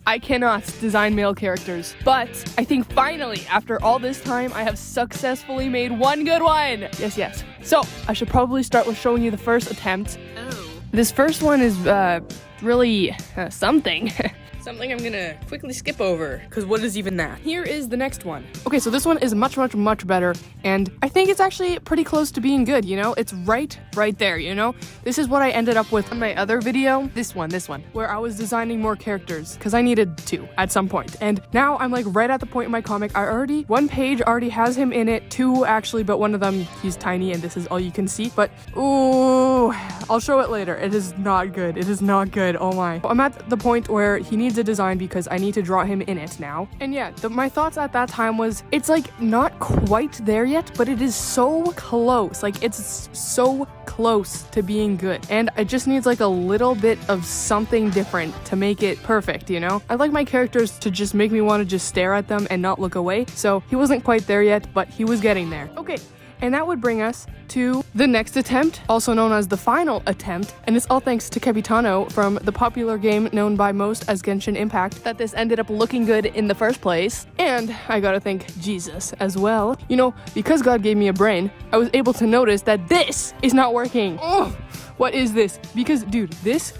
I cannot design male characters. But I think finally, after all this time, I have successfully made one good one. Yes. So I should probably start with showing you the first attempt. Oh. This first one is really something. Something I'm gonna quickly skip over, because what is even that? Here is the next one. Okay, so this one is much better, and I think it's actually pretty close to being good, you know? It's right there, you know? This is what I ended up with on my other video, this one, where I was designing more characters, because I needed to at some point. And now I'm like right at the point in my comic, one page already has him in it, two actually, but one of them, he's tiny, and this is all you can see. But, ooh, I'll show it later. It is not good. It is not good. Oh my. I'm at the point where he needs a design because I need to draw him in it now. And yeah, my thoughts at that time was, it's like not quite there yet, but it is so close. Like it's so close to being good. And it just needs like a little bit of something different to make it perfect, you know? I like my characters to just make me want to just stare at them and not look away. So he wasn't quite there yet, but he was getting there. Okay. And that would bring us to the next attempt, also known as the final attempt, and it's all thanks to Capitano from the popular game known by most as Genshin Impact that this ended up looking good in the first place. And I gotta thank Jesus as well. You know, because God gave me a brain, I was able to notice that this is not working. Ugh. What is this? Because, this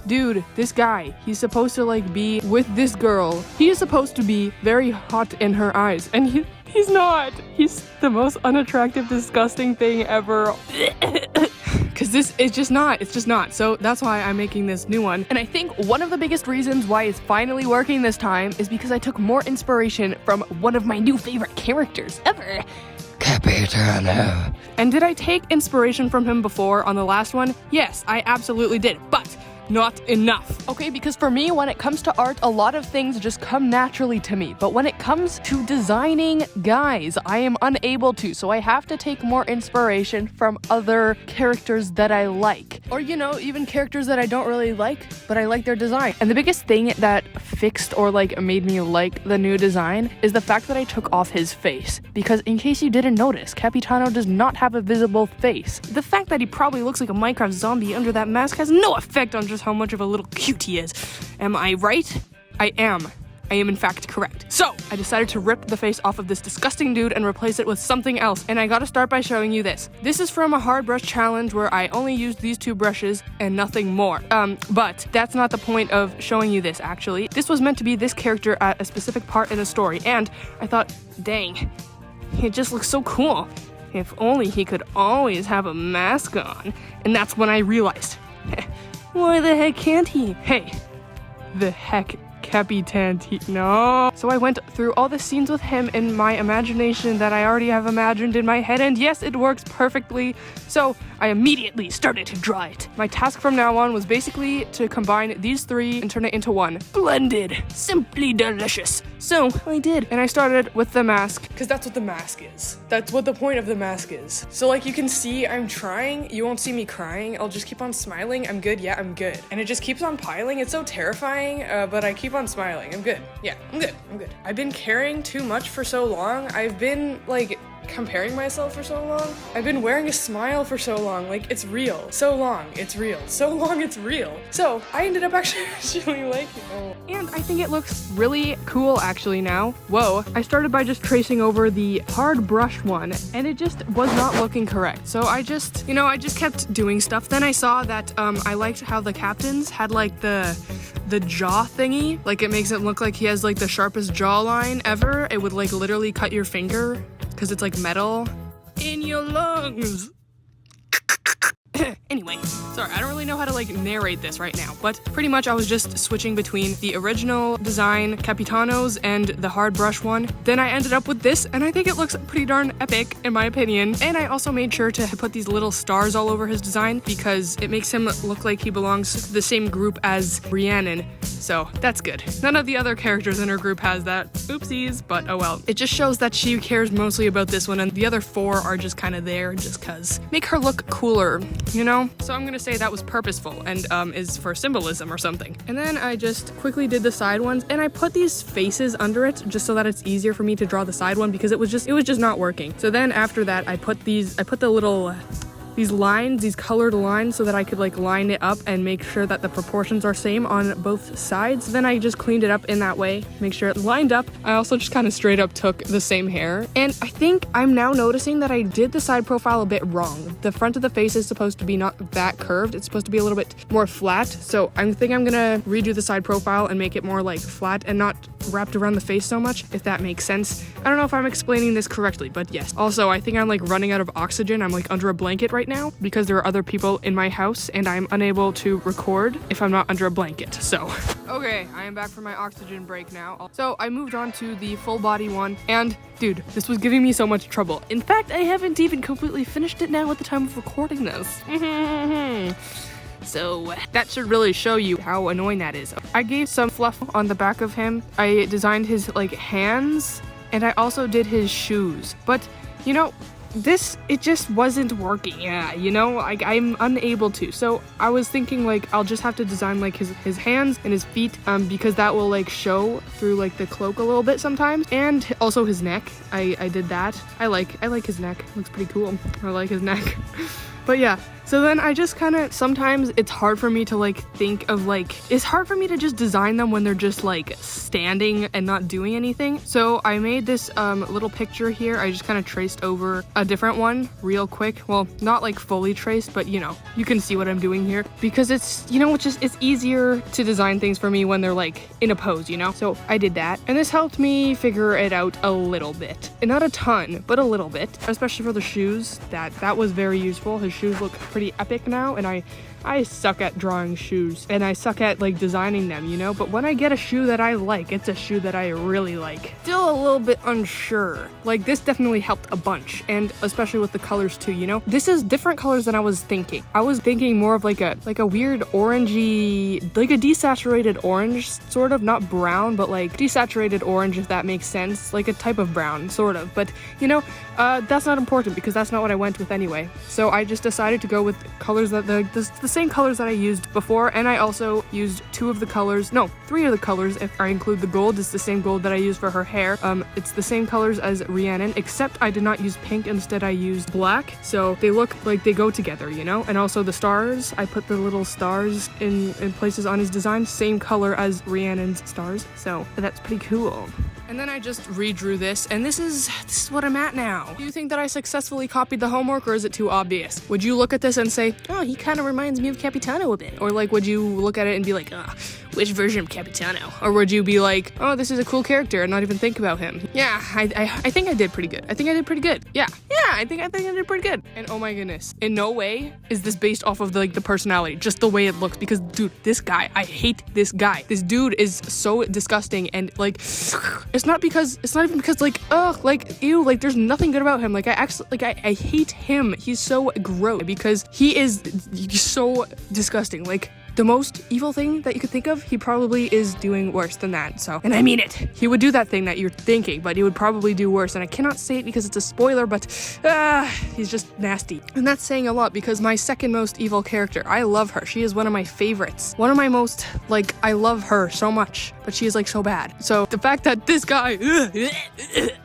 guy, he's supposed to like be with this girl. He is supposed to be very hot in her eyes, and he's not. He's the most unattractive, disgusting thing ever. Because it's just not. So that's why I'm making this new one. And I think one of the biggest reasons why it's finally working this time is because I took more inspiration from one of my new favorite characters ever. Capitano. And did I take inspiration from him before on the last one? Yes, I absolutely did, but not enough. Okay, because for me, when it comes to art, a lot of things just come naturally to me. But when it comes to designing guys, I am unable to. So I have to take more inspiration from other characters that I like. Or, you know, even characters that I don't really like, but I like their design. And the biggest thing that fixed or like made me like the new design is the fact that I took off his face. Because in case you didn't notice, Capitano does not have a visible face. The fact that he probably looks like a Minecraft zombie under that mask has no effect on just how much of a little cute he is. Am I right? I am in fact correct. So I decided to rip the face off of this disgusting dude and replace it with something else. And I gotta start by showing you this. This is from a hard brush challenge where I only used these two brushes and nothing more. But that's not the point of showing you this actually. This was meant to be this character at a specific part in the story. And I thought, dang, it just looks so cool. If only he could always have a mask on. And that's when I realized, why the heck can't he? Hey, the heck Capitano. So I went through all the scenes with him in my imagination that I already have imagined in my head, and yes, it works perfectly. So I immediately started to draw it. My task from now on was basically to combine these three and turn it into one. Blended. Simply delicious. So I did. And I started with the mask, because that's what the mask is. That's what the point of the mask is. So like you can see, I'm trying. You won't see me crying. I'll just keep on smiling. I'm good. Yeah, I'm good. And it just keeps on piling. It's so terrifying, but I keep on smiling. I'm good. Yeah, I'm good. I've been caring too much for so long. I've been like comparing myself for so long. I've been wearing a smile for so long. Like, it's real. So long, it's real. So long, it's real. So I ended up actually liking it. And I think it looks really cool actually now. Whoa. I started by just tracing over the hard brush one, and it just was not looking correct. So I just kept doing stuff. Then I saw that I liked how the captains had like the jaw thingy. Like, it makes it look like he has like the sharpest jawline ever. It would like literally cut your finger, because it's like metal in your lungs. Anyway, sorry, I don't really know how to like narrate this right now, but pretty much I was just switching between the original design Capitano's and the hard brush one. Then I ended up with this, and I think it looks pretty darn epic in my opinion. And I also made sure to put these little stars all over his design because it makes him look like he belongs to the same group as Rhiannon. So that's good. None of the other characters in her group has that. Oopsies, but oh well. It just shows that she cares mostly about this one, and the other four are just kind of there just cause. Make her look cooler, you know? So I'm gonna say that was purposeful and is for symbolism or something. And then I just quickly did the side ones, and I put these faces under it just so that it's easier for me to draw the side one because it was just not working. So then after that, I put the little these lines, these colored lines, so that I could like line it up and make sure that the proportions are same on both sides. Then I just cleaned it up in that way, make sure it lined up. I also just kind of straight up took the same hair. And I think I'm now noticing that I did the side profile a bit wrong. The front of the face is supposed to be not that curved. It's supposed to be a little bit more flat. So I think I'm gonna redo the side profile and make it more like flat and not wrapped around the face so much, if that makes sense. I don't know if I'm explaining this correctly, but yes. Also, I think I'm like running out of oxygen. I'm like under a blanket right now because there are other people in my house and I'm unable to record if I'm not under a blanket. So, okay, I am back from my oxygen break now. So I moved on to the full body one, and dude, this was giving me so much trouble. In fact, I haven't even completely finished it now at the time of recording this. So that should really show you how annoying that is. I gave some fluff on the back of him. I designed his like hands, and I also did his shoes. But you know, it just wasn't working. Yeah, you know, I'm unable to. So I was thinking like I'll just have to design like his hands and his feet, because that will like show through like the cloak a little bit sometimes, and also his neck. I did that. I like his neck. Looks pretty cool. I like his neck. But yeah, so then I just kind of, sometimes it's hard for me to like think of like, it's hard for me to just design them when they're just like standing and not doing anything. So I made this little picture here. I just kind of traced over a different one real quick. Well, not like fully traced, but you know, you can see what I'm doing here because it's, you know, it's easier to design things for me when they're like in a pose, you know? So I did that, and this helped me figure it out a little bit. And not a ton, but a little bit, especially for the shoes. That was very useful. His shoes look pretty epic now, and I suck at drawing shoes, and I suck at like designing them, you know? But when I get a shoe that I like, it's a shoe that I really like. Still a little bit unsure. Like this definitely helped a bunch, and especially with the colors too, you know? This is different colors than I was thinking. I was thinking more of like a weird orangey, like a desaturated orange, sort of, not brown, but like desaturated orange, if that makes sense. Like a type of brown, sort of. But you know, that's not important because that's not what I went with anyway. So I just decided to go with colors that the same colors that I used before, and I also used three of the colors if I include the gold. It's the same gold that I used for her hair. It's the same colors as Rhiannon, except I did not use pink. Instead I used black, so they look like they go together, you know? And also the stars, I put the little stars in places on his design, same color as Rhiannon's stars, so that's pretty cool. And then I just redrew this, and this is what I'm at now. Do you think that I successfully copied the homework, or is it too obvious? Would you look at this and say, oh, he kind of reminds me of Capitano a bit? Or like, would you look at it and be like, which version of Capitano? Or would you be like, oh, this is a cool character, and not even think about him? Yeah, I think I did pretty good. I think I did pretty good. Yeah, I think I did pretty good. And oh my goodness, in no way is this based off of the personality, just the way it looks, because dude, this guy, I hate this guy. This dude is so disgusting, and like, it's not even because like, ugh, like, ew, like there's nothing good about him. Like I hate him. He's so gross because he's so disgusting. Like, the most evil thing that you could think of, he probably is doing worse than that. So, and I mean it. He would do that thing that you're thinking, but he would probably do worse. And I cannot say it because it's a spoiler, but he's just nasty. And that's saying a lot because my second most evil character, I love her. She is one of my favorites. One of my most, like, I love her so much, but she is like so bad. So the fact that this guy,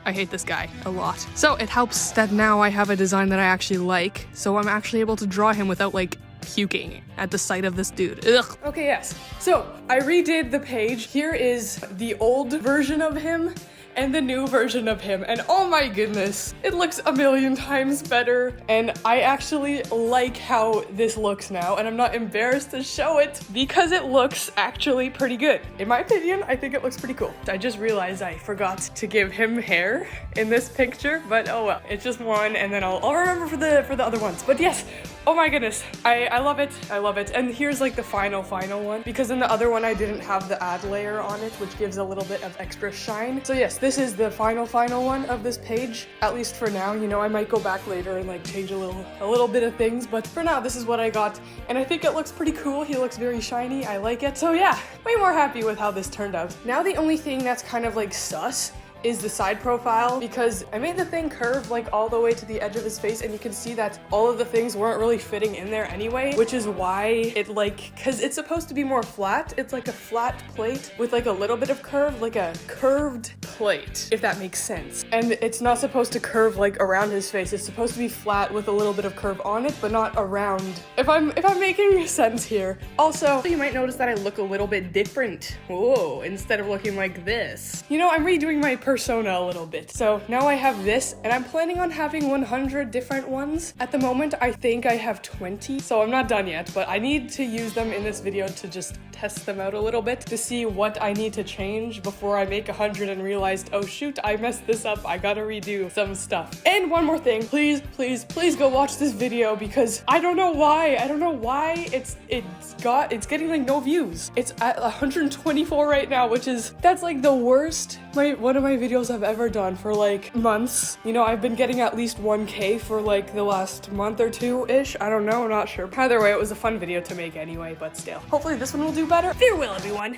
I hate this guy a lot. So it helps that now I have a design that I actually like. So I'm actually able to draw him without like puking at the sight of this dude. Ugh. Okay, yes. So I redid the page. Here is the old version of him and the new version of him, and oh my goodness, it looks a million times better, and I actually like how this looks now, and I'm not embarrassed to show it because it looks actually pretty good. In my opinion, I think it looks pretty cool. I just realized I forgot to give him hair in this picture, but oh well, it's just one, and then I'll remember for the other ones. But yes, oh my goodness, I love it. I love it. And here's like the final one, because in the other one I didn't have the ad layer on it, which gives a little bit of extra shine. So yes, this is the final one of this page, at least for now. You know, I might go back later and like change a little bit of things, but for now this is what I got, and I think it looks pretty cool. He looks very shiny. I like it. So yeah, way more happy with how this turned out. Now the only thing that's kind of like sus is the side profile, because I made the thing curve like all the way to the edge of his face, and you can see that all of the things weren't really fitting in there anyway, which is why it like, because it's supposed to be more flat. It's like a flat plate with like a little bit of curve, like a curved plate, if that makes sense. And it's not supposed to curve like around his face. It's supposed to be flat with a little bit of curve on it, but not around. If I'm making sense here. Also, you might notice that I look a little bit different. Whoa, instead of looking like this. You know, I'm redoing my persona a little bit. So now I have this, and I'm planning on having 100 different ones. At the moment, I think I have 20, so I'm not done yet, but I need to use them in this video to just test them out a little bit to see what I need to change before I make 100 and realized, oh shoot, I messed this up. I gotta redo some stuff. And one more thing, please, please, please go watch this video because I don't know why. I don't know why it's getting like no views. It's at 124 right now, that's like the worst one of my videos I've ever done for like months. You know, I've been getting at least 1K for like the last month or two-ish. I don't know, I'm not sure. Either way, it was a fun video to make anyway, but still. Hopefully this one will do better. Farewell, everyone.